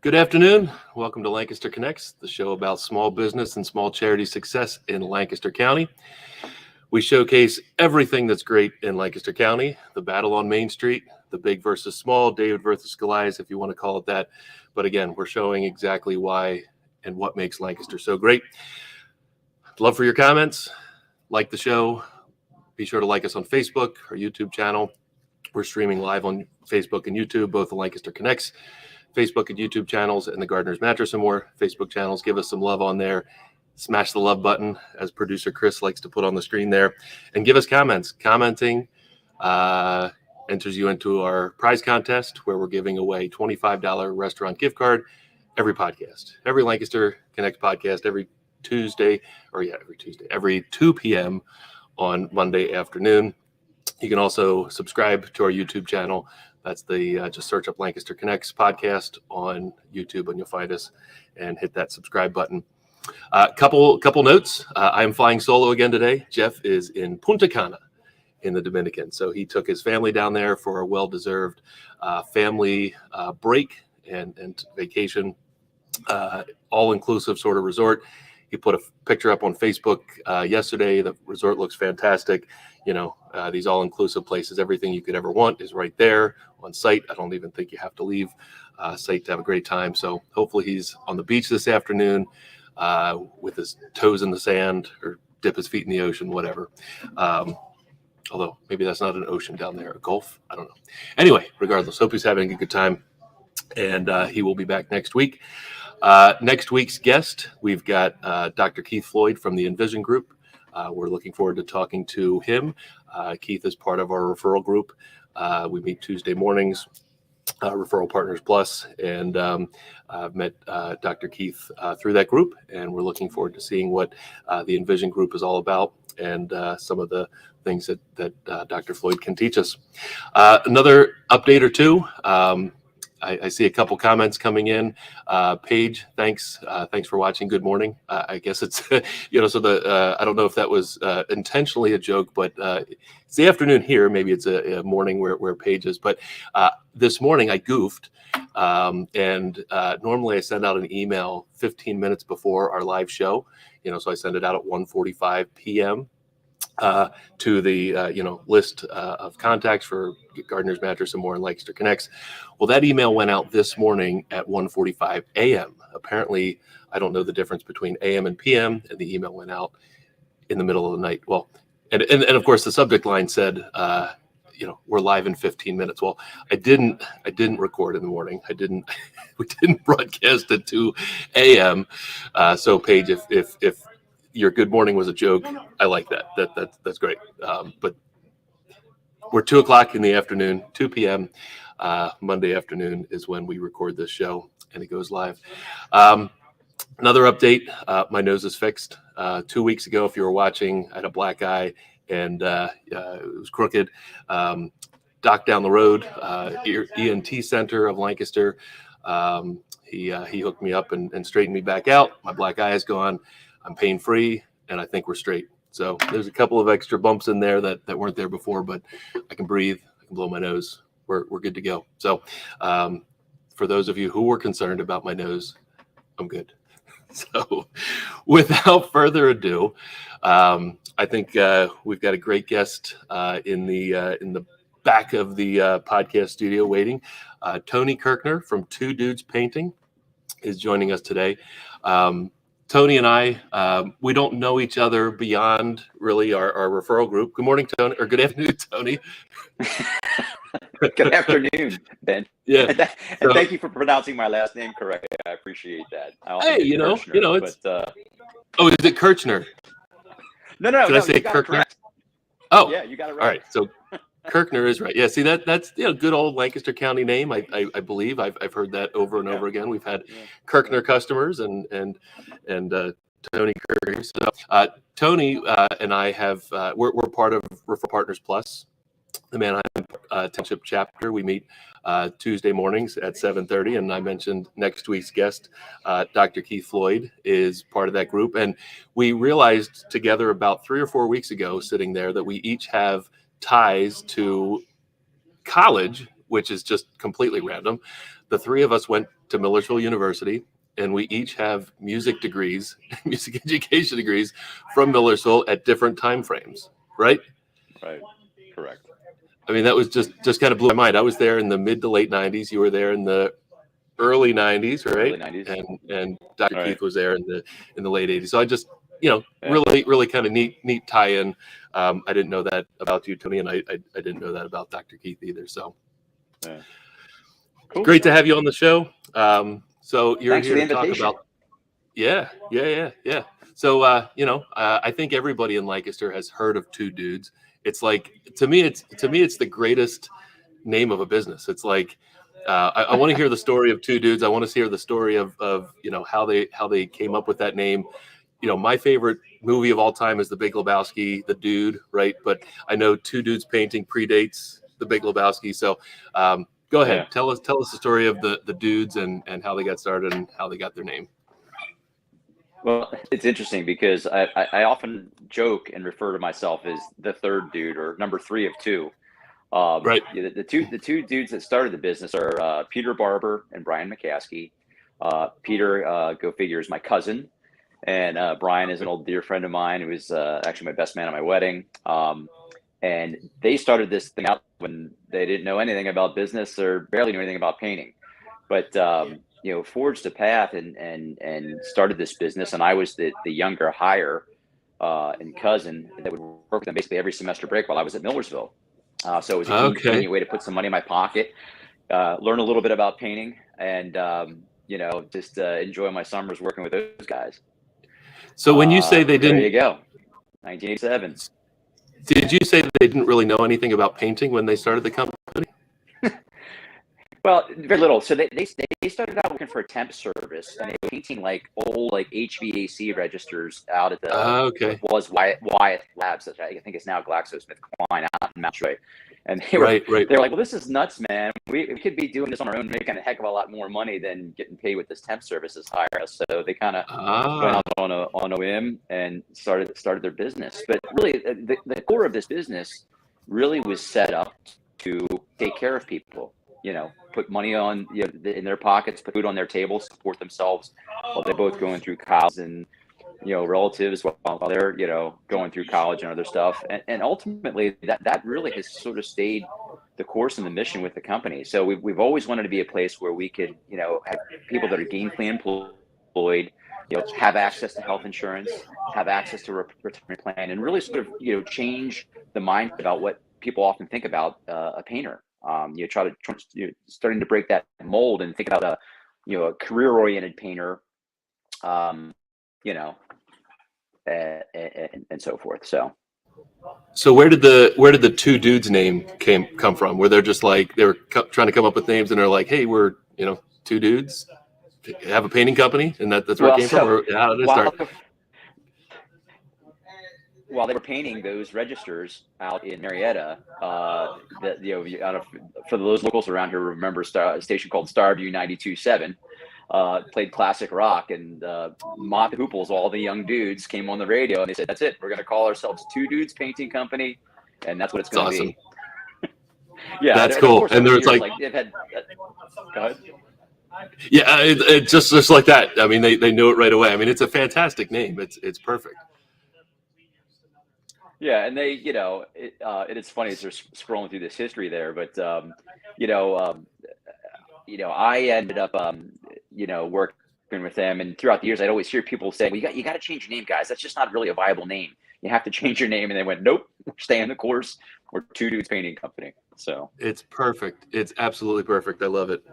Good afternoon. Welcome to Lancaster Connects, the show about small business and small charity success in Lancaster County. We showcase everything that's great in Lancaster County, the battle on Main Street, the big versus small, David versus Goliath, if you want to call it that. But again, we're showing exactly why and what makes Lancaster so great. I'd love for your comments. Like the show. Be sure to like us on Facebook, our YouTube channel. We're streaming live on Facebook and YouTube, both the Lancaster Connects Facebook and YouTube channels, and the Gardener's Mattress and More Facebook channels. Give us some love on there. Smash the love button, as producer Chris likes to put on the screen there, and give us comments. Commenting enters you into our prize contest, where we're giving away $25 restaurant gift card every podcast, every Lancaster Connect podcast, every 2 p.m. on Monday afternoon. You can also subscribe to our YouTube channel. That's the just search up Lancaster Connects podcast on YouTube and you'll find us, and hit that subscribe button. Couple notes. I am flying solo again today. Jeff is in Punta Cana in the Dominican. So he took his family down there for a well-deserved family break and vacation, all-inclusive sort of resort. He put a picture up on Facebook yesterday. The resort looks fantastic. You know, these all-inclusive places, everything you could ever want is right there on site. I don't even think you have to leave site to have a great time. So hopefully he's on the beach this afternoon with his toes in the sand, or dip his feet in the ocean, whatever. Although maybe that's not an ocean down there, a gulf. I don't know. Anyway, regardless, hope he's having a good time. And he will be back next week. Next week's guest, we've got Dr. Keith Floyd from the Envision Group. We're looking forward to talking to him. Keith is part of our referral group. We meet Tuesday mornings, Referral Partners Plus, and I've met Dr. Keith through that group, and we're looking forward to seeing what the Envision Group is all about, and some of the things that Dr. Floyd can teach us. Another update or two. I see a couple comments coming in. Paige, thanks for watching. Good morning. I guess it's, so I don't know if that was intentionally a joke, but it's the afternoon here. Maybe it's a morning where Paige is. But this morning I goofed. And normally I send out an email 15 minutes before our live show. So I send it out at 1:45 p.m. To the list of contacts for Gardener's Mattress and More and Lancaster Connects. Well, that email went out this morning at 1:45 a.m. Apparently, I don't know the difference between a.m. and p.m. and the email went out in the middle of the night. Well, and of course the subject line said, we're live in 15 minutes. Well, I didn't record in the morning. We didn't broadcast at 2 a.m. So Paige, if your good morning was a joke, I like that. That's great. But we're 2 o'clock in the afternoon, 2 p.m. Monday afternoon is when we record this show, and it goes live. Another update, my nose is fixed. 2 weeks ago, if you were watching, I had a black eye, and it was crooked. Doc down the road, ENT Center of Lancaster, he hooked me up and straightened me back out. My black eye is gone. I'm pain-free, and I think we're straight. So there's a couple of extra bumps in there that weren't there before, but I can breathe. I can blow my nose. We're good to go. So for those of you who were concerned about my nose, I'm good. So without further ado, I think we've got a great guest in the back of the podcast studio waiting. Tony Kirchner from Two Dudes Painting is joining us today. Tony and I, we don't know each other beyond really our referral group. Good morning, Tony, or good afternoon, Tony. Good afternoon, Ben. Yeah. And thank you for pronouncing my last name correctly. I appreciate that. Hey, Kirchner, it's. But, oh, is it Kirchner? No. Did I say Kirchner? Oh, yeah, you got it right. All right, so Kirchner is right. Yeah, see that's good old Lancaster County name. I believe I've heard that over and over again. We've had Kirchner customers and Tony Kirchner. So Tony and I have we're part of Referral Partners Plus, the Manheim Township chapter. We meet Tuesday mornings at 7:30, and I mentioned next week's guest, Dr. Keith Floyd, is part of that group. And we realized together about 3 or 4 weeks ago, sitting there, that we each have ties to college which is just completely random. The three of us went to Millersville University, and we each have music degrees, music education degrees from Millersville at different time frames, right? Right. Correct. I mean, that was just kind of blew my mind. I was there in the mid to late 90s. You were there in the early 90s, right? Early 90s. And Dr. Right. Keith was there in the late 80s. So I just, Yeah. really kind of neat tie-in. I didn't know that about you, Tony, and I didn't know that about Dr. Keith either. So Yeah. Cool. great to have you on the show. So you're Thanks here for to the talk invitation. about, yeah. So, I think everybody in Lancaster has heard of Two Dudes. It's like, to me, it's the greatest name of a business. It's like, I want to hear the story of Two Dudes. I want to hear the story of how they came up with that name. My favorite movie of all time is The Big Lebowski, The Dude, right? But I know Two Dudes Painting predates The Big Lebowski. So go ahead, Yeah. tell us the story of the dudes and how they got started and how they got their name. Well, it's interesting because I often joke and refer to myself as the third dude, or number 3 of 2. Right. The two dudes that started the business are Peter Barber and Brian McCaskey. Peter, go figure, is my cousin, and Brian is an old dear friend of mine who was actually my best man at my wedding. And they started this thing out when they didn't know anything about business or barely knew anything about painting, but forged a path and started this business. And I was the younger hire and cousin that would work with them basically every semester break while I was at Millersville. So it was a convenient way to put some money in my pocket, learn a little bit about painting, and just enjoy my summers working with those guys. So when you say they didn't, there you go, 1987. Did you say they didn't really know anything about painting when they started the company? Well, very little. So they started out working for a temp service, and they were painting like old HVAC registers out at the what was Wyeth Labs, which I think it's now GlaxoSmithKline out in Mountjoy. And they were like, well, this is nuts, man. We could be doing this on our own, making a heck of a lot more money than getting paid with this temp services hire us. So they kind of went out on a whim and started their business. But really, the core of this business really was set up to take care of people. Put money on in their pockets, put food on their table, support themselves while they're both going through college, and relatives while they're going through college and other stuff. And ultimately, that really has sort of stayed the course and the mission with the company. So we've always wanted to be a place where we could have people that are gainfully employed, have access to health insurance, have access to a retirement plan, and really sort of change the mind about what people often think about a painter. Starting to break that mold and think about a career-oriented painter, and so forth. So where did the Two Dudes name come from? Where they're just like they were trying to come up with names, and they're like, hey, we're two dudes have a painting company, and that's where it came from. Or how did it start? While they were painting those registers out in Marietta, for those locals around here, remember a station called Starview 92.7, played classic rock, and Mott the Hooples, all the young dudes, came on the radio, and they said, "That's it. We're going to call ourselves Two Dudes Painting Company," and that's what it's going to be. Yeah, that's cool. And there's like they've had. Go ahead. Yeah, it just like that. I mean, they knew it right away. I mean, it's a fantastic name. It's perfect. Yeah, and they, it's funny as they're scrolling through this history there, but I ended up, working with them, and throughout the years, I'd always hear people say, "Well, you got to change your name, guys. That's just not really a viable name. You have to change your name." And they went, "Nope, we're staying the course. We're Two Dudes Painting Company." So it's perfect. It's absolutely perfect. I love it.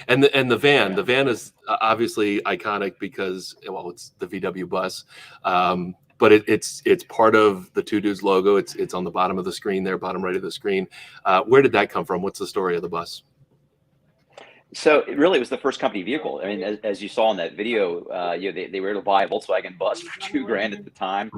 And the van is obviously iconic because, well, it's the VW bus. But it's part of the Two Dudes logo. It's on the bottom of the screen there, bottom right of the screen. Where did that come from? What's the story of the bus? So it really was the first company vehicle. I mean, as you saw in that video, they were able to buy a Volkswagen bus for $2,000 at the time.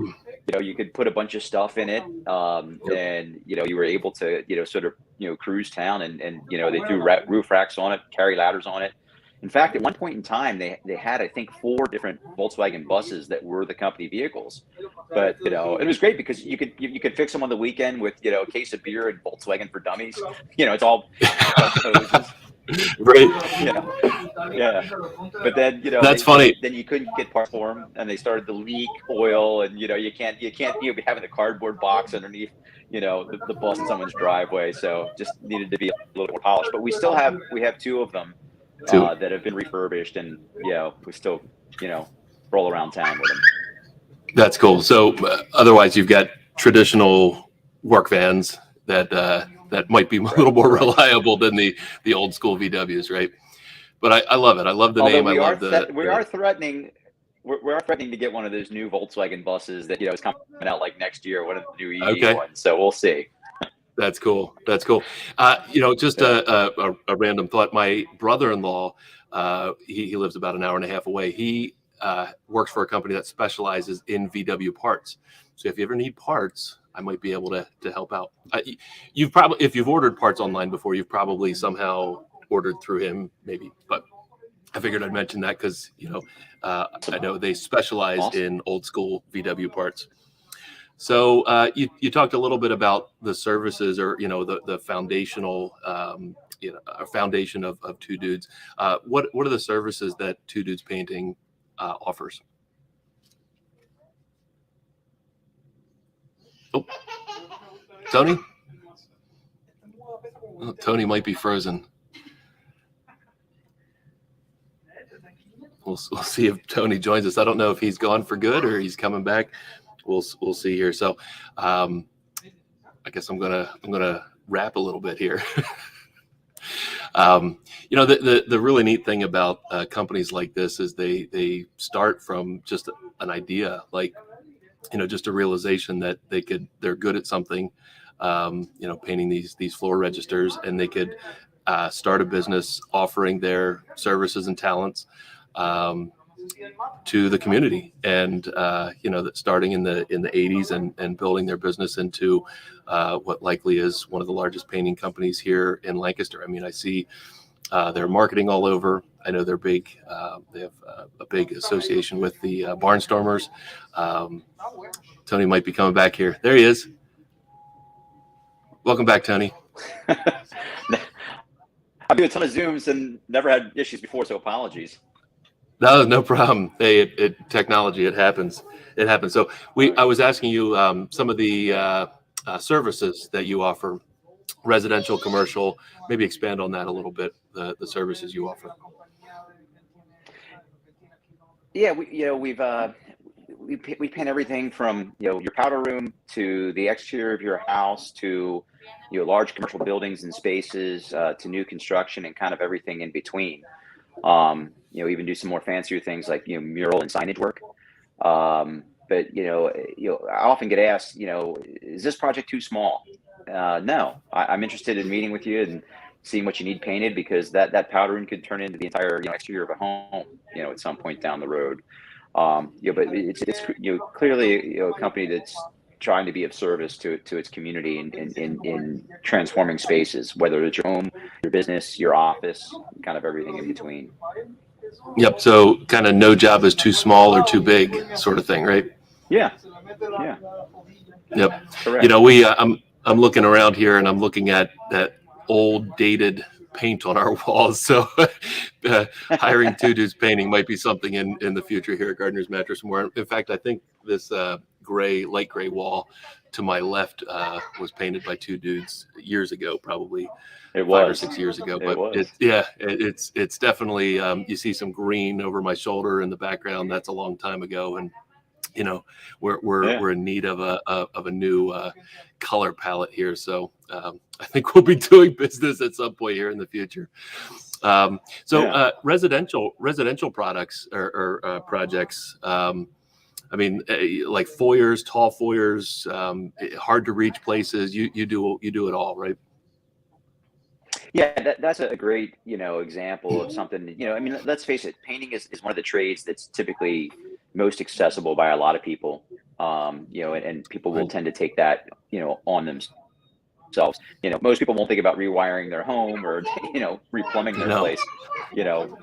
You could put a bunch of stuff in it, and you were able to sort of cruise town, and they threw roof racks on it, carry ladders on it. In fact, at one point in time, they had, I think, 4 different Volkswagen buses that were the company vehicles. But it was great because you could fix them on the weekend with a case of beer and Volkswagen for Dummies. It's all a bunch of hoses. Right. Yeah. But then That's funny. then you couldn't get parts for them, and they started to leak oil, and you can't be having the cardboard box underneath the bus in someone's driveway. So just needed to be a little more polished. But we have 2 of them that have been refurbished, and we still roll around town with them. That's cool. So otherwise, you've got traditional work vans that might be a little more reliable than the old school VWs, right? But I love it. I love the name. We are threatening to get one of those new Volkswagen buses that is coming out like next year, one of the new EV ones. So we'll see. That's cool. That's cool. Just a random thought. My brother-in-law, he lives about an hour and a half away. He works for a company that specializes in VW parts. So if you ever need parts, I might be able to help out. You've probably, if you've ordered parts online before, you've probably somehow ordered through him, maybe. But I figured I'd mention that because I know they specialize in old school VW parts. So you talked a little bit about the services, or the foundational a foundation of Two Dudes. What are the services that Two Dudes Painting offers? Oh, Tony? Oh, Tony might be frozen. We'll see if Tony joins us. I don't know if he's gone for good or he's coming back. We'll see here. So I guess I'm gonna wrap a little bit here. The really neat thing about companies like this is they start from just an idea, like just a realization that they're good at something, painting these floor registers, and they could start a business offering their services and talents to the community, and that starting in the 80s and building their business into what likely is one of the largest painting companies here in Lancaster. I mean, I see their marketing all over. I know they're big. They have a big association with the Barnstormers. Tony might be coming back here. There he is. Welcome back, Tony. I've been a ton of Zooms and never had issues before, so apologies. No problem. Hey, technology, it happens. It happens. So I was asking you some of the services that you offer, residential, commercial. Maybe expand on that a little bit. The services you offer. Yeah, we paint everything from your powder room to the exterior of your house to large commercial buildings and spaces to new construction and kind of everything in between. Even do some more fancier things like mural and signage work. But I often get asked, is this project too small? No, I'm interested in meeting with you and seeing what you need painted, because that powder room could turn into the entire exterior of a home, at some point down the road. But it's clearly a company that's trying to be of service to its community in transforming spaces, whether it's your home, your business, your office, kind of everything in between. Yep. So kind of no job is too small or too big, sort of thing, right? Yeah. Yep. Correct. I'm looking around here and I'm looking at that old dated paint on our walls. So hiring Two Dudes Painting might be something in the future here at Gardener's Mattress More. In fact, I think this light gray wall to my left was painted by Two Dudes years ago, probably 5 or 6 years ago. But it's definitely you see some green over my shoulder in the background. That's a long time ago, and we're in need of a new color palette here. So I think we'll be doing business at some point here in the future. Residential products or projects. I mean, like foyers, tall foyers, hard to reach places. You do it all, right? Yeah, that's a great example of something. I mean, let's face it, painting is one of the trades that's typically most accessible by a lot of people. And people will tend to take that on themselves. themselves. Most people won't think about rewiring their home or replumbing their place.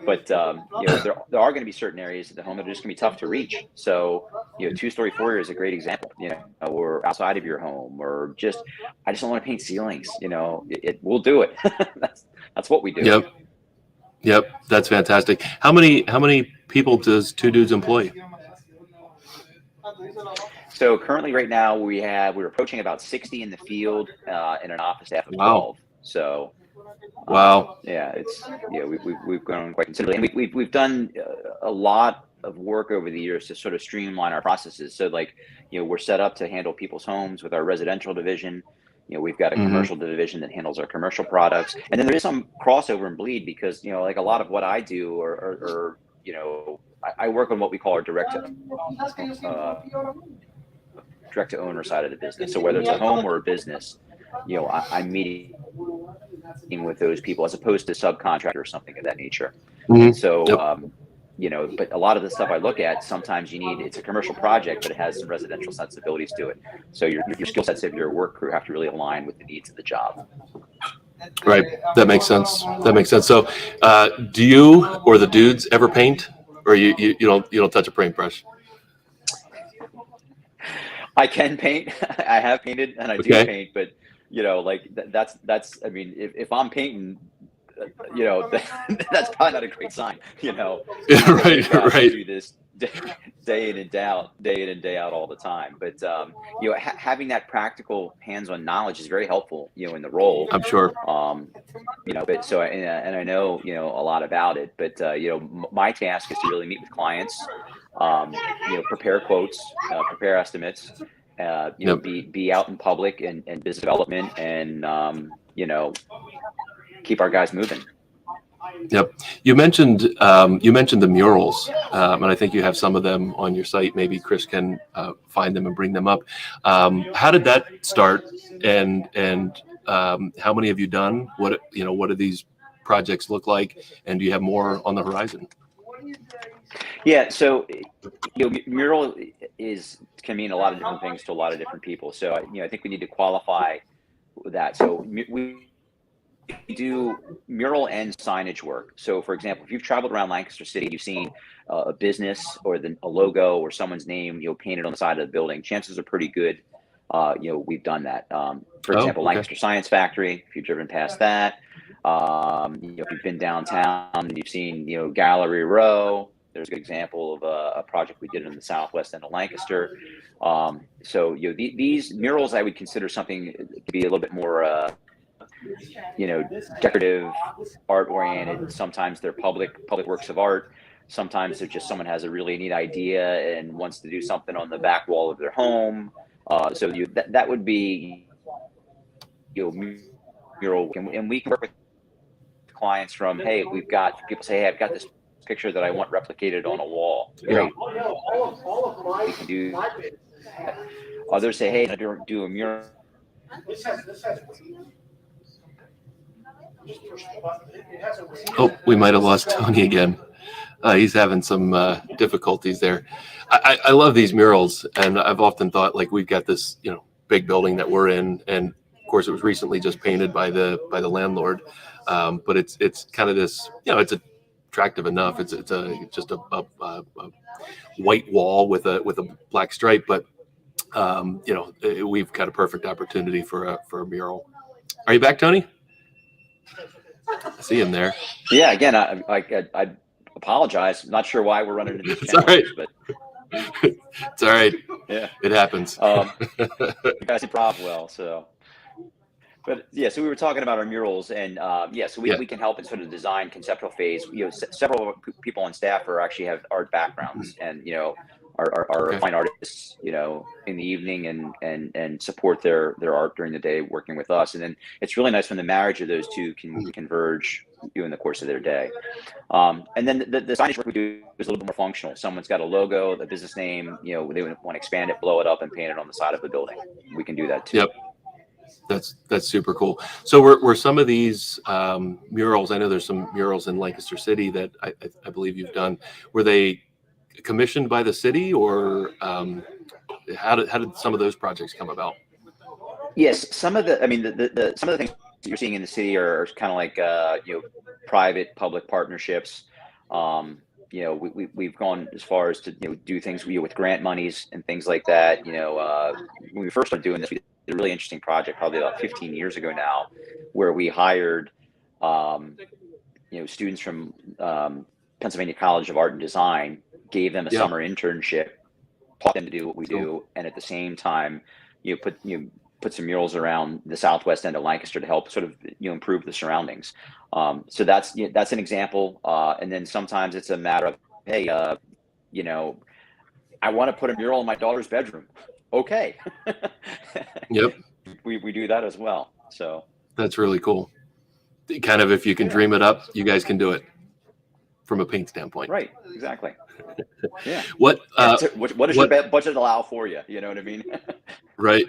But there are going to be certain areas of the home that are just going to be tough to reach. So 2-story foyer is a great example. Or outside of your home, or I just don't want to paint ceilings. We'll do it. that's what we do. Yep, that's fantastic. How many people does Two Dudes employ? So currently, right now, we're approaching about 60 in the field, and an office staff of 12. So, wow, yeah, we've grown quite considerably, and we've done a lot of work over the years to sort of streamline our processes. So, we're set up to handle people's homes with our residential division. We've got a commercial division that handles our commercial products, and then there is some crossover and bleed because like a lot of what I do, or I work on what we call our direct to owner side of the business. So whether it's a home or a business, I'm meeting with those people as opposed to subcontractor or something of that nature. So, but a lot of the stuff I look at, sometimes it's a commercial project, but it has some residential sensibilities to it. So your skill sets of your work crew have to really align with the needs of the job. Right. That makes sense. So, do you or the dudes ever paint, or you don't touch a paintbrush? I can paint. I have painted, and I do paint, but that's. I mean, if I'm painting, that's probably not a great sign. Right. Do this day in and day out all the time. But having that practical hands-on knowledge is very helpful. In the role, I'm sure. But so and I know a lot about it. But my task is to really meet with clients. Prepare quotes, prepare estimates, be out in public and business development, and keep our guys moving. Yep. You mentioned the murals, and I think you have some of them on your site. Maybe Chris can find them and bring them up. How did that start, and how many have you done? What do these projects look like, and do you have more on the horizon? Yeah, so mural can mean a lot of different things to a lot of different people. So I think we need to qualify that. So we do mural and signage work. So for example, if you've traveled around Lancaster City, you've seen a business or a logo or someone's name painted on the side of the building, chances are pretty good we've done that. For example, Lancaster Science Factory, if you've driven past that, if you've been downtown and you've seen Gallery Row, there's a good example of a project we did in the southwest end of Lancaster. So these murals I would consider something to be a little bit more decorative, art oriented. Sometimes they're public works of art. Sometimes they're just someone has a really neat idea and wants to do something on the back wall of their home. So that would be mural, and we can work with clients from, hey, we've got people say, hey, I've got this picture that I want replicated on a wall. Great. We can do. Others say, hey, I do a mural. Oh, we might have lost Tony again. He's having some difficulties there. I love these murals, and I've often thought, like, we've got this big building that we're in, and of course it was recently just painted by the landlord, but it's kind of this, it's attractive enough. It's just a white wall with a black stripe, but we've got a perfect opportunity for a mural. Are you back, Tony? I see him there. Yeah, again, I apologize. I'm not sure why we're running into these challenges, but it's all right. Yeah, it happens. You guys improv well, so. But yeah, so we were talking about our murals, and so we can help in sort of design conceptual phase. Several people on staff actually have art backgrounds, and are fine artists, in the evening and support their art during the day working with us. And then it's really nice when the marriage of those two can converge in the course of their day. And then the signage work we do is a little bit more functional. Someone's got a logo, a business name, they want to expand it, blow it up, and paint it on the side of the building. We can do that too. Yep. That's super cool. So were some of these murals, I know there's some murals in Lancaster City that I believe you've done, were they commissioned by the city, or how did some of those projects come about? Yes, some of the, I mean, some of the things that you're seeing in the city are kind of like, private public partnerships. Um, we've gone as far as to, do things with grant monies and things like that. When we first started doing this, we did a really interesting project probably about 15 years ago now, where we hired, um, students from Pennsylvania College of Art and Design, gave them a Yep. summer internship, taught them to do what we Cool. do, and at the same time, put some murals around the southwest end of Lancaster to help sort of improve the surroundings. So that's an example. And then sometimes it's a matter of, hey, I want to put a mural in my daughter's bedroom. Okay. Yep. We do that as well. So that's really cool. Kind of, if you can dream it up, you guys can do it from a paint standpoint. Right. Exactly. Yeah. What does your budget allow for you? You know what I mean? Right.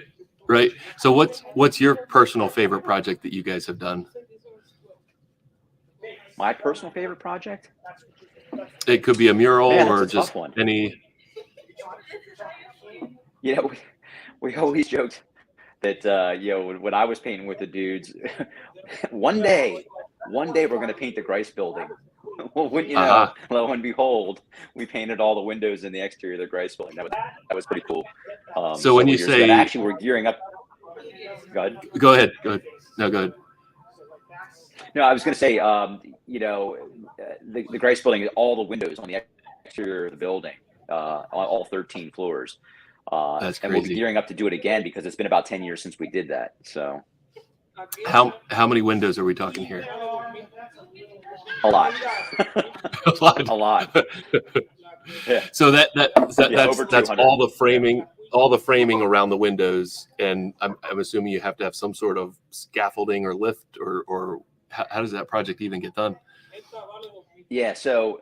So what's your personal favorite project that you guys have done? My personal favorite project? It could be a mural or just one. any. We always joked that when I was painting with the dudes, one day we're going to paint the Grice building. Well, wouldn't you know? Lo and behold, we painted all the windows in the exterior of the Grice building. That was pretty cool. So when you say, actually, we're gearing up. Go ahead. No, go ahead. No, I was going to say, the Grice building, all the windows on the exterior of the building, on all 13 floors. That's crazy. And we'll be gearing up to do it again because it's been about 10 years since we did that. So, how many windows are we talking here? A lot. A lot. Yeah. So that's all the framing, around the windows, and I'm assuming you have to have some sort of scaffolding or lift, or how does that project even get done? Yeah. So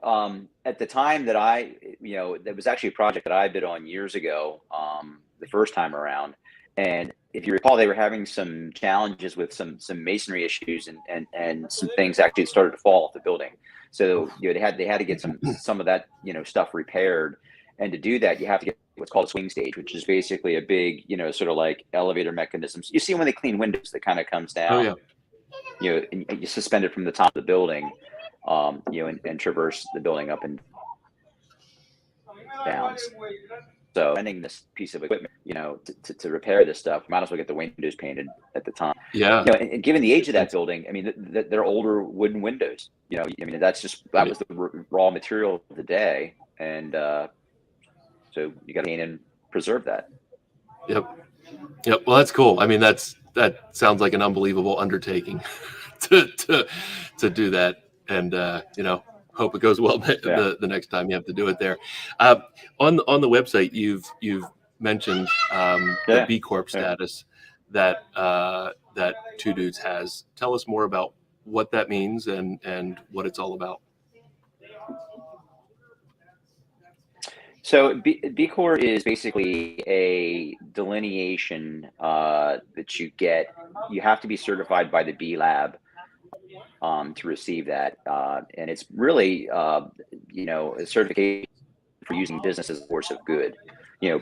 at the time that that was actually a project that I bid on years ago, the first time around. And if you recall, they were having some challenges with some masonry issues and some things actually started to fall off the building. So they had to get some of that stuff repaired. And to do that, you have to get what's called a swing stage, which is basically a big sort of like elevator mechanism. You see when they clean windows, that kind of comes down. And you suspend it from the top of the building, and traverse the building up and down. So spending this piece of equipment, to repair this stuff, might as well get the windows painted at the time. Yeah. And given the age of that building, I mean, they're older wooden windows. I mean, that was the raw material of the day, and so you got to paint and preserve that. Yep. Well, that's cool. I mean, that sounds like an unbelievable undertaking to do that, and hope it goes well the next time you have to do it there. On the website, you've mentioned the B Corp status that Two Dudes has. Tell us more about what that means and what it's all about. So B Corp is basically a delineation that you get. You have to be certified by the B Lab to receive that, and it's really a certification for using business as a force of good.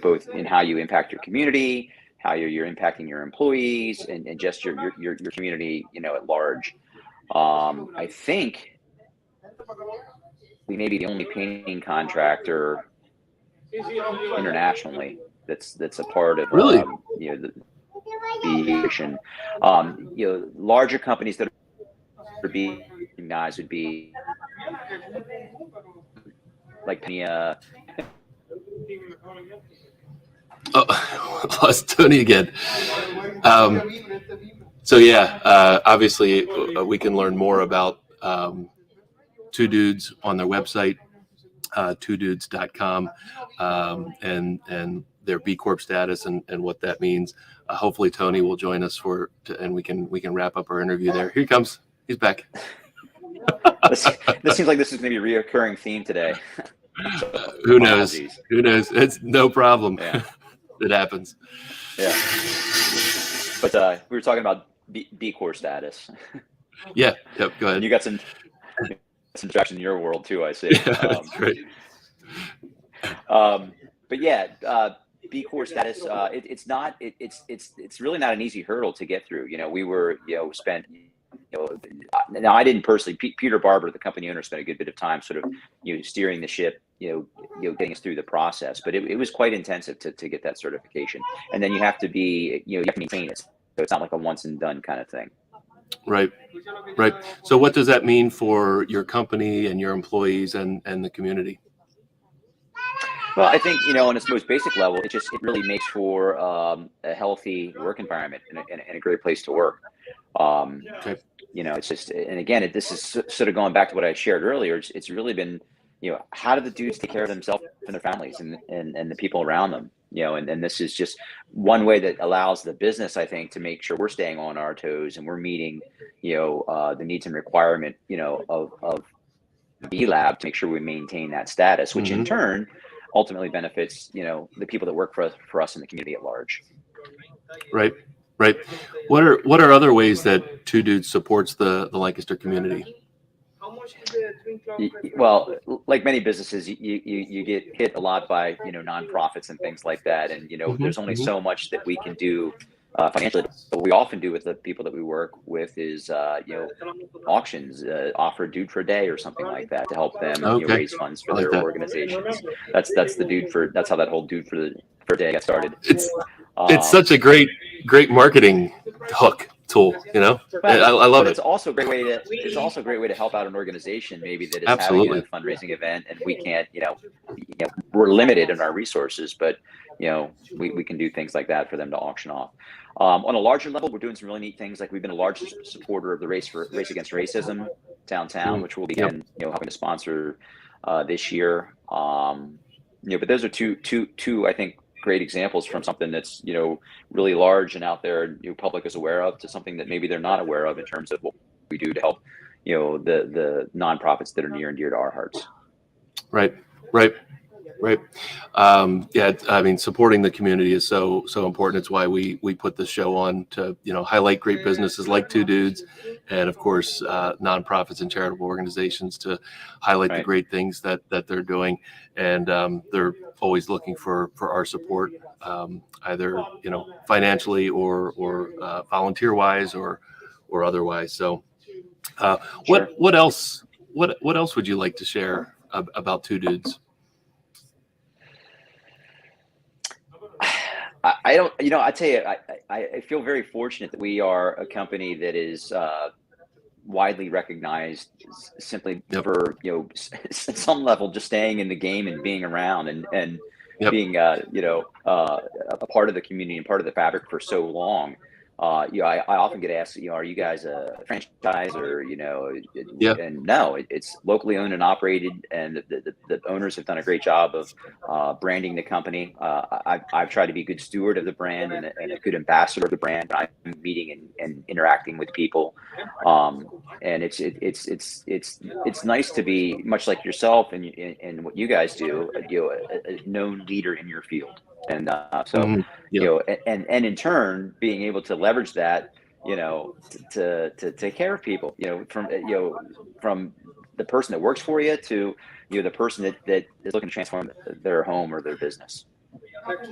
Both in how you impact your community, how you're impacting your employees, and just your community, at large. I think we may be the only painting contractor internationally that's a part of really the mission. Larger companies that are being recognized would be like Pena. Lost Tony again. So obviously we can learn more about Two Dudes on their website, twodudes.com, and their B Corp status and what that means. Hopefully Tony will join us and we can wrap up our interview there. Here he comes. He's back. This seems like this is going to be a reoccurring theme today. Who knows? It's no problem. Yeah. It happens. Yeah. But we were talking about B Corp status. Yeah. Yep. Go ahead. And you got some traction in your world too, I see. Yeah, that's great. But B Corp status, it's not, it's really not an easy hurdle to get through. We were, spent, now I didn't personally, Peter Barber, the company owner, spent a good bit of time sort of, steering the ship, getting us through the process, but it was quite intensive to get that certification. And then you have to be, you have to maintain it. So it's not like a once and done kind of thing. Right. So what does that mean for your company and your employees and the community? Well, I think, on its most basic level, it really makes for a healthy work environment and a great place to work. Okay. It's just, and again, this is sort of going back to what I shared earlier. It's really been, how do the dudes take care of themselves and their families and the people around them? And this is just one way that allows the business, I think, to make sure we're staying on our toes and we're meeting, the needs and requirement, of B Lab to make sure we maintain that status, which in turn ultimately benefits, the people that work for us in the community at large. Right. What are other ways that Two Dudes supports the Lancaster community? Well, like many businesses, you get hit a lot by, nonprofits and things like that. And, there's only so much that we can do financially. What we often do with the people that we work with is, auctions, offer a dude for a day or something like that to help them raise funds for their organizations. That's how that whole dude for a day got started. It's such a great marketing hook tool, I love it. It's also a great way to help out an organization maybe that is Absolutely. having a fundraising event and we can't, we're limited in our resources, but we can do things like that for them to auction off. On a larger level, we're doing some really neat things. Like we've been a large supporter of the race against racism downtown, which we'll begin, helping to sponsor this year. But those are two, I think, great examples from something that's, really large and out there, public is aware of, to something that maybe they're not aware of in terms of what we do to help, the nonprofits that are near and dear to our hearts. Right. Yeah, I mean, supporting the community is so important. It's why we put this show on to, highlight great businesses like Two Dudes, and of course, nonprofits and charitable organizations to highlight the great things that they're doing. And they're always looking for our support, either, financially or volunteer wise or otherwise. So what else would you like to share about Two Dudes? I don't, I tell you, I feel very fortunate that we are a company that is widely recognized simply for, at some level, just staying in the game and being around and being, a part of the community and part of the fabric for so long. I often get asked, are you guys a franchise or, and no, it's locally owned and operated, and the owners have done a great job of branding the company. I've tried to be a good steward of the brand and a good ambassador of the brand. I'm meeting and interacting with people. And it's nice to be, much like yourself and what you guys do, a known leader in your field. And and in turn being able to leverage that, to take care of people, from the person that works for you to, the person that is looking to transform their home or their business.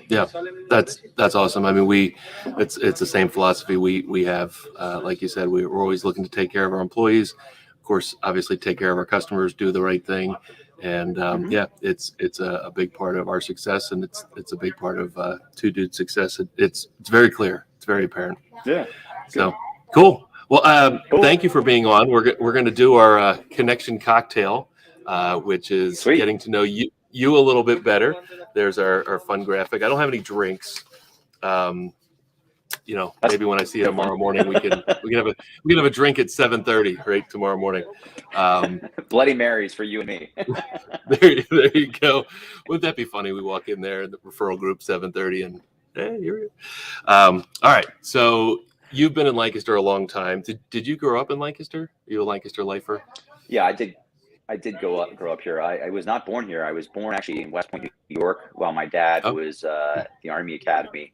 Yeah, that's awesome. I mean, it's the same philosophy we have. Like you said, we're always looking to take care of our employees. Of course, obviously take care of our customers, do the right thing. And it's a big part of our success, and it's a big part of Two Dudes' success. It's very clear. It's very apparent. Yeah. So cool. Well, thank you for being on. We're going to do our connection cocktail, which is getting to know you a little bit better. There's our fun graphic. I don't have any drinks. Maybe when I see you tomorrow morning, we can have a drink at 7:30, right? Tomorrow morning. Bloody Marys for you and me. there you go. Wouldn't that be funny? We walk in there, the referral group 7:30, and hey, you're. All right. So you've been in Lancaster a long time. Did you grow up in Lancaster? Are you a Lancaster lifer? Yeah, I did. I did grow up here. I was not born here. I was born actually in West Point, New York, while my dad was at the Army Academy.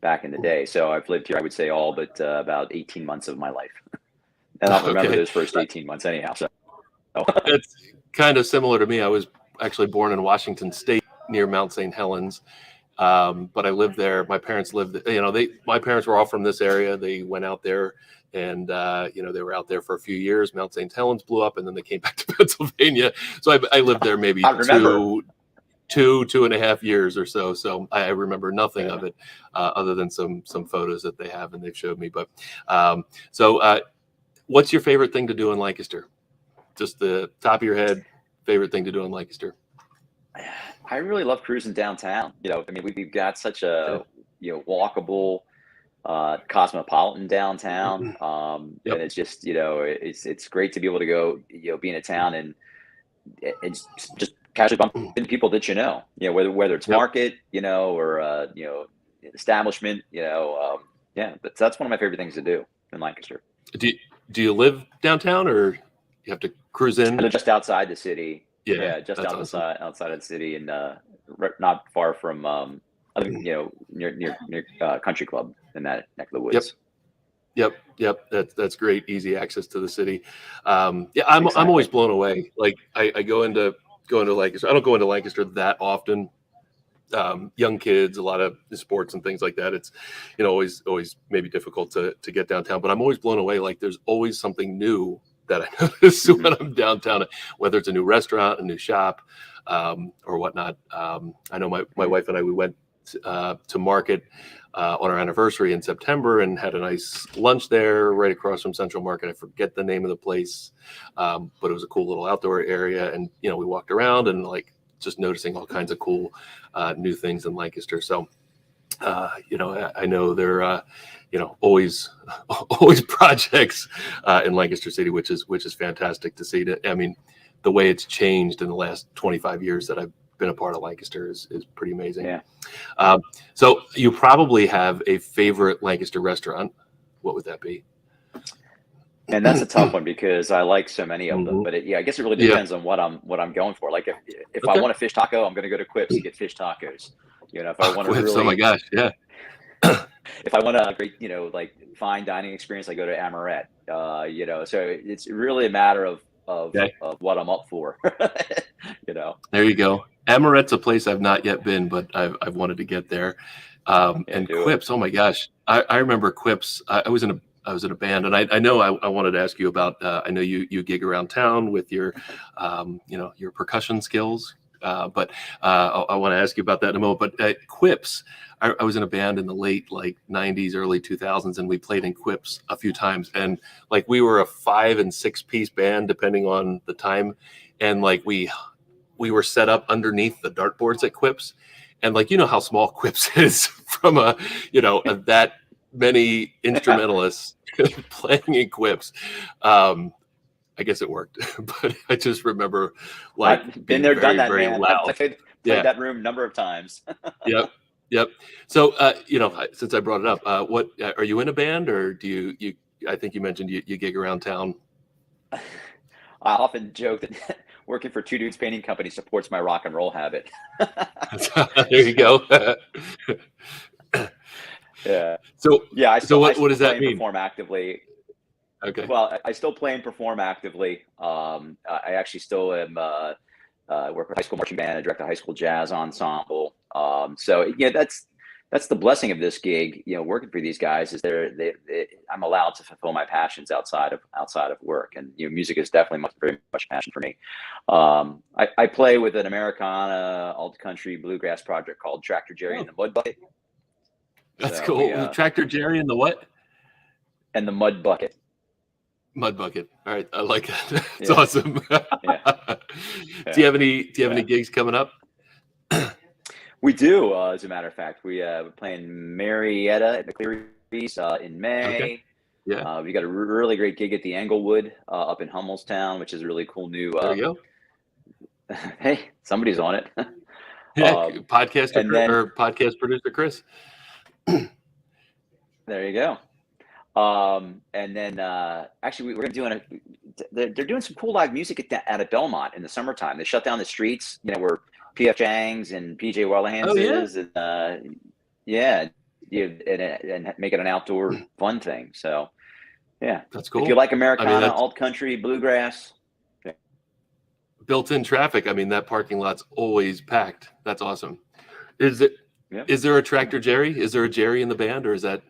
Back in the day. So I've lived here, I would say, all but about 18 months of my life. And I'll remember those first 18 months anyhow. So it's kind of similar to me. I was actually born in Washington State, near Mount St. Helens. But I lived there. My parents lived, my parents were all from this area. They went out there and, they were out there for a few years. Mount St. Helens blew up and then they came back to Pennsylvania. So I lived there maybe two and a half years or so. So I remember nothing of it other than some photos that they have and they've showed me. But what's your favorite thing to do in Lancaster? Just the top of your head, favorite thing to do in Lancaster? I really love cruising downtown. We've got such a walkable, cosmopolitan downtown, and it's just it's great to be able to go be in a town and just casually bump into people that whether it's market or establishment. That's one of my favorite things to do in Lancaster. Do you live downtown or you have to cruise in? I live just outside the city. Just outside of the city, and not far from near Country Club in that neck of the woods. Yep. That's great, easy access to the city. I'm always blown away. Like I go into Lancaster. I don't go into Lancaster that often. Young kids, a lot of sports and things like that. It's always maybe difficult to get downtown, but I'm always blown away. Like there's always something new that I notice when I'm downtown, whether it's a new restaurant, a new shop, or whatnot. I know my wife and I, we went to market on our anniversary in September and had a nice lunch there right across from Central Market. I forget the name of the place, but it was a cool little outdoor area. And, we walked around and just noticing all kinds of cool new things in Lancaster. So, I know there always projects in Lancaster City, which is fantastic to see. The way it's changed in the last 25 years that I've been a part of Lancaster is pretty amazing. Yeah. So you probably have a favorite Lancaster restaurant. What would that be? And that's a tough one because I like so many of them. But I guess it really depends on what I'm going for. Like if I want a fish taco, I'm going to go to Quips and get fish tacos. If I want to Quips, oh my gosh, yeah. If I want a great, fine dining experience, I go to Amaret. So it's really a matter of what I'm up for. There you go. Amaret's a place I've not yet been, but I've wanted to get there. And Quips, oh my gosh, I remember Quips. I was in a band, and I know I wanted to ask you about. I know you gig around town with your your percussion skills. But I want to ask you about that in a moment. But Quips, I was in a band in the late 90s, early 2000s, and we played in Quips a few times. And we were a 5 and 6 piece band, depending on the time. And we were set up underneath the dartboards at Quips. And how small Quips is from that many instrumentalists playing in Quips. I guess it worked, but I just remember been there, done that, very man. loud. I've played that room a number of times. Yep. So, since I brought it up, what are you in a band or do you I think you mentioned you gig around town. I often joke that working for two dudes painting company supports my rock and roll habit. There you go. Yeah. So what does that mean? Perform actively. Okay. Well, I still play and perform actively. I actually still am work with high school marching band. I direct a high school jazz ensemble. So that's the blessing of this gig. Working for these guys is I'm allowed to fulfill my passions outside of work, and music is definitely very much passion for me. I play with an Americana alt country bluegrass project called Tractor Jerry and the Mud Bucket. That's cool. Tractor Jerry and the what? And the Mud Bucket. Mud Bucket. All right, I like that. It's awesome. Do you have any gigs coming up? We do, as a matter of fact. We're playing Marietta at McCleary's in May. Okay. Yeah. We got a really great gig at the Englewood up in Hummelstown, which is a really cool new. There you go. Hey, somebody's on it. Podcast producer Chris. There you go. And then actually we're doing they're doing some cool live music at Belmont in the summertime. They shut down the streets, where PF Chang's and PJ Wellahans is, and and make it an outdoor fun thing. So yeah, that's cool. If you like Americana, alt country, bluegrass. built-in traffic. I mean, that parking lot's always packed. That's awesome. Is it? Yeah. Is there a Tractor Jerry? Is there a Jerry in the band, or is that?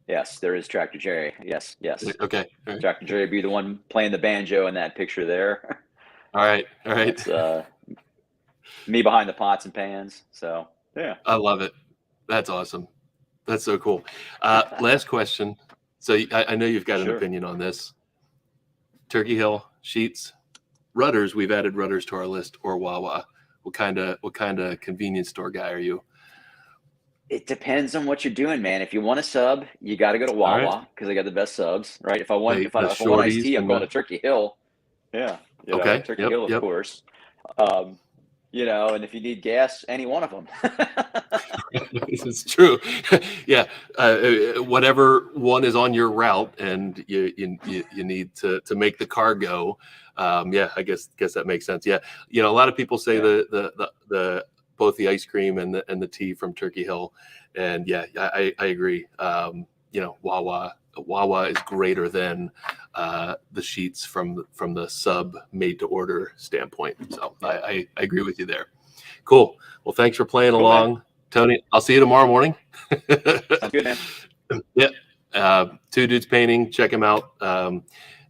Yes, there is Tractor Jerry. Yes. Okay. All right. Tractor Jerry be the one playing the banjo in that picture there. All right. It's me behind the pots and pans. So yeah. I love it. That's awesome. That's so cool. Last question. So I know you've got an opinion on this. Turkey Hill, Sheetz, Rudders. We've added Rudders to our list, or Wawa. What kind of convenience store guy are you? It depends on what you're doing, man. If you want a sub, you got to go to Wawa because they got the best subs, right? If I want iced tea, I'm going to Turkey Hill. Yeah. Okay. Turkey Hill, of course. And if you need gas, any one of them. This is true. Yeah. Whatever one is on your route and you need to make the car go. Yeah, I guess that makes sense. Yeah. A lot of people say the both the ice cream and the tea from Turkey Hill. And yeah, I agree. Wawa is greater than the Sheetz from the sub made to order standpoint. So I agree with you there. Cool. Well, thanks for playing along, man. Tony. I'll see you tomorrow morning. Sounds good, man. Yeah. Two Dudes Painting. Check him out.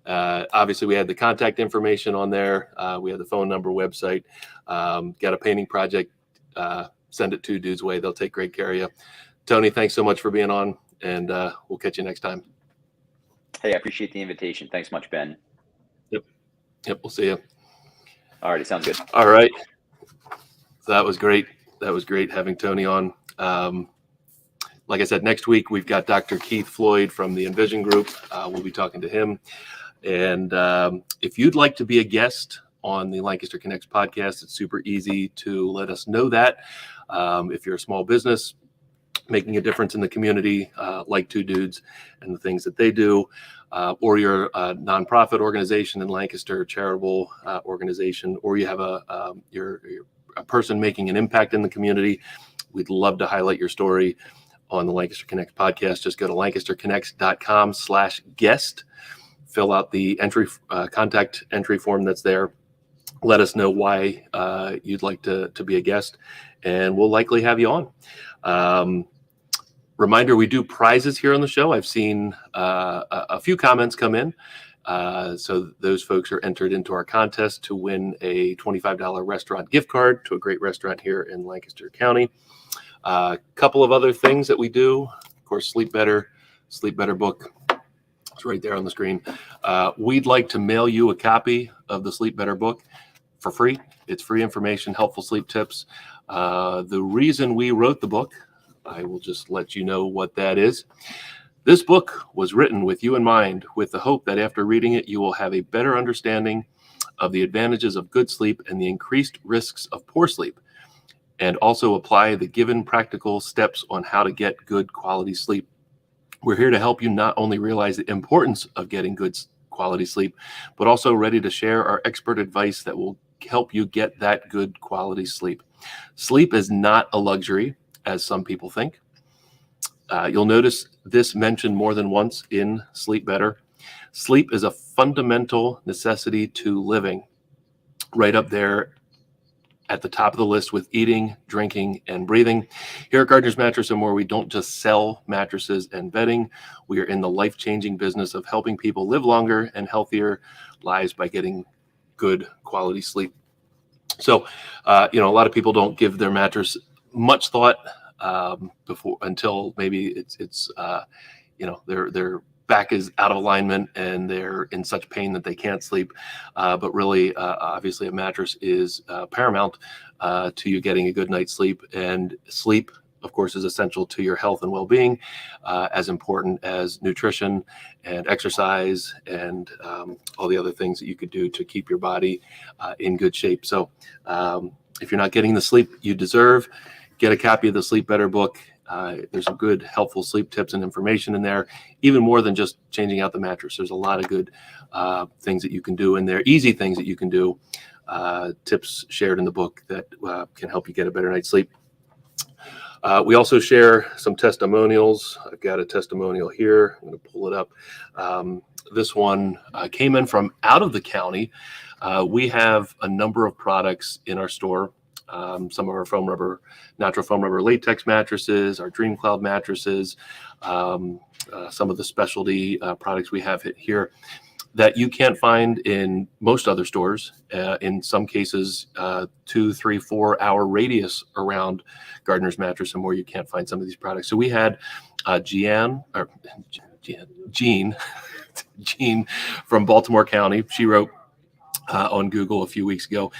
Obviously, we had the contact information on there. We had the phone number, website. Got a painting project. Send it 2 Dudes way. They'll take great care of you. Tony, thanks so much for being on, and we'll catch you next time. Hey, I appreciate the invitation. Thanks much, Ben. Yep. We'll see you. All right. Sounds good. All right. So that was great. That was great having Tony on. Like I said, next week we've got Dr. Keith Floyd from the Envision Group. We'll be talking to him. And if you'd like to be a guest on the Lancaster Connects podcast, it's super easy to let us know that. If you're a small business making a difference in the community, like 2 Dudes and the things that they do, or you're a nonprofit organization in Lancaster, charitable organization, or you have you're a person making an impact in the community, we'd love to highlight your story on the Lancaster Connects podcast. Just go to lancasterconnects.com/guest, fill out the contact entry form that's there. Let us know why you'd like to be a guest, and we'll likely have you on. Reminder, we do prizes here on the show. I've seen a few comments come in. So those folks are entered into our contest to win a $25 restaurant gift card to a great restaurant here in Lancaster County. A couple of other things that we do. Of course, Sleep Better book. It's right there on the screen. We'd like to mail you a copy of the Sleep Better book for free. It's free information, helpful sleep tips. The reason we wrote the book, I will just let you know what that is. This book was written with you in mind, with the hope that after reading it, you will have a better understanding of the advantages of good sleep and the increased risks of poor sleep, and also apply the given practical steps on how to get good quality sleep. We're here to help you not only realize the importance of getting good quality sleep, but also ready to share our expert advice that will help you get that good quality sleep. Sleep is not a luxury, as some people think. You'll notice this mentioned more than once in Sleep Better. Sleep is a fundamental necessity to living, right up there at the top of the list with eating, drinking, and breathing. Here at Gardner's Mattress & More, we don't just sell mattresses and bedding. We are in the life-changing business of helping people live longer and healthier lives by getting good quality sleep. So, a lot of people don't give their mattress much thought until maybe it's their back is out of alignment and they're in such pain that they can't sleep. But really, obviously, a mattress is paramount to you getting a good night's sleep. And sleep, of course, is essential to your health and well-being, as important as nutrition and exercise and all the other things that you could do to keep your body in good shape. So if you're not getting the sleep you deserve, get a copy of the Sleep Better book. There's some good, helpful sleep tips and information in there, even more than just changing out the mattress. There's a lot of good things that you can do in there, easy things that you can do, tips shared in the book that can help you get a better night's sleep. We also share some testimonials. I've got a testimonial here. I'm going to pull it up. This one came in from out of the county. We have a number of products in our store. Some of our natural foam rubber latex mattresses, our Dream Cloud mattresses, some of the specialty products we have here that you can't find in most other stores. In some cases, 2, 3, 4 hour radius around Gardner's Mattress and more, you can't find some of these products. So we had Jean from Baltimore County. She wrote on Google a few weeks ago.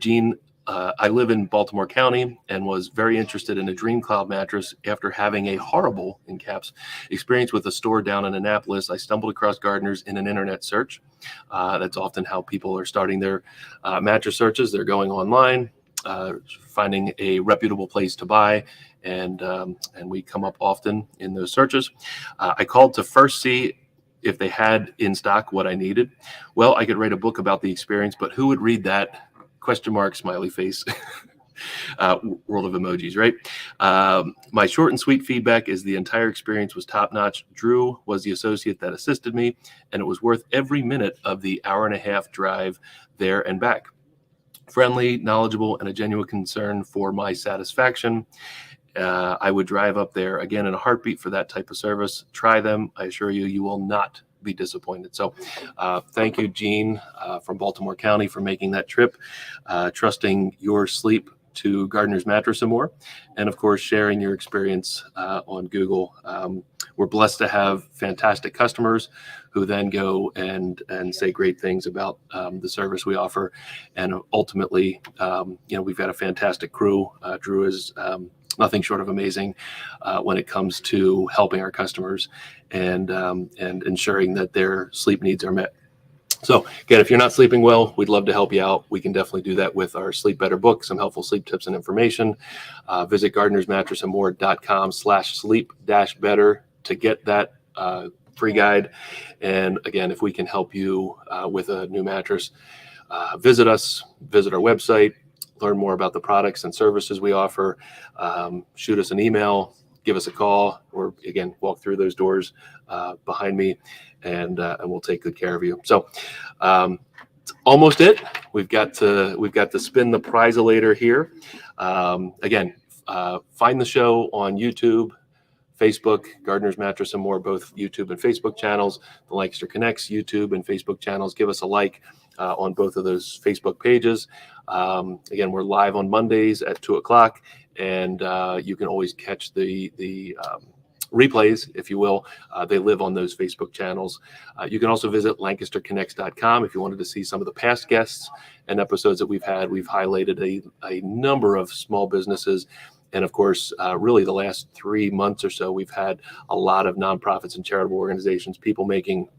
Jean, I live in Baltimore County and was very interested in a Dream Cloud mattress after having a horrible, in caps, experience with a store down in Annapolis. I stumbled across Gardner's in an internet search. That's often how people are starting their mattress searches. They're going online, finding a reputable place to buy, and we come up often in those searches. I called to first see if they had in stock what I needed. Well, I could write a book about the experience, but who would read that? Question mark, smiley face. World of emojis, right? My short and sweet feedback is the entire experience was top notch. Drew was the associate that assisted me, and it was worth every minute of the 1.5-hour drive there and back. Friendly, knowledgeable, and a genuine concern for my satisfaction. I would drive up there again in a heartbeat for that type of service. Try them. I assure you, you will not be disappointed. So thank you, Jean, from Baltimore County, for making that trip, trusting your sleep to Gardner's Mattress and more, and of course sharing your experience on Google. We're blessed to have fantastic customers who then go and say great things about the service we offer, and ultimately, we've got a fantastic crew. Drew is nothing short of amazing when it comes to helping our customers and ensuring that their sleep needs are met. So again, if you're not sleeping well, we'd love to help you out. We can definitely do that with our Sleep Better book, some helpful sleep tips and information. Visit gardnersmattressandmore.com/sleep-better to get that free guide. And again, if we can help you with a new mattress, visit us, visit our website, learn more about the products and services we offer, shoot us an email, give us a call, or again, walk through those doors behind me, and we'll take good care of you. So it's almost it. We've got to spin the prizelator here. Again, find the show on YouTube, Facebook, Gardner's Mattress and More, both YouTube and Facebook channels, the Lancaster Connects YouTube and Facebook channels. Give us a like on both of those Facebook pages. Again, we're live on Mondays at 2:00, and you can always catch the replays, if you will. They live on those Facebook channels. You can also visit LancasterConnects.com if you wanted to see some of the past guests and episodes that we've had. We've highlighted a number of small businesses. And of course, really the last 3 months or so, we've had a lot of nonprofits and charitable organizations, people making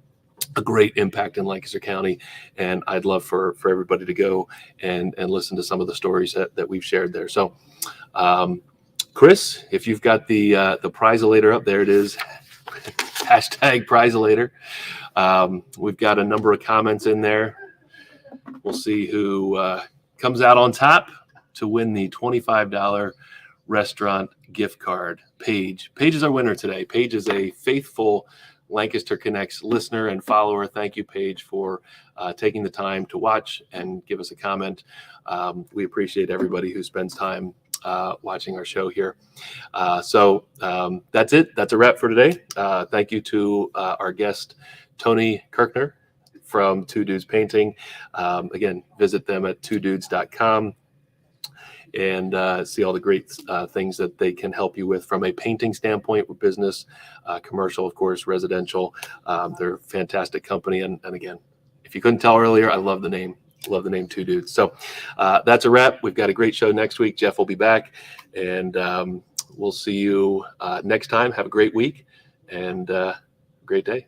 a great impact in Lancaster County. And I'd love for everybody to go and listen to some of the stories that we've shared there. So, Chris, if you've got the prizelator up, there it is, hashtag prizelator. We've got a number of comments in there. We'll see who comes out on top to win the $25 restaurant gift card. Paige is our winner today. Paige is a faithful Lancaster Connects listener and follower. Thank you, Paige, for taking the time to watch and give us a comment. We appreciate everybody who spends time watching our show here. So that's it. That's a wrap for today. Thank you to our guest, Tony Kirchner from Two Dudes Painting. Again, visit them at twodudes.com and see all the great things that they can help you with from a painting standpoint, with business, commercial, of course, residential. They're a fantastic company. And again, if you couldn't tell earlier, I love the name. Love the name Two Dudes. So that's a wrap. We've got a great show next week. Jeff will be back, and we'll see you next time. Have a great week and great day.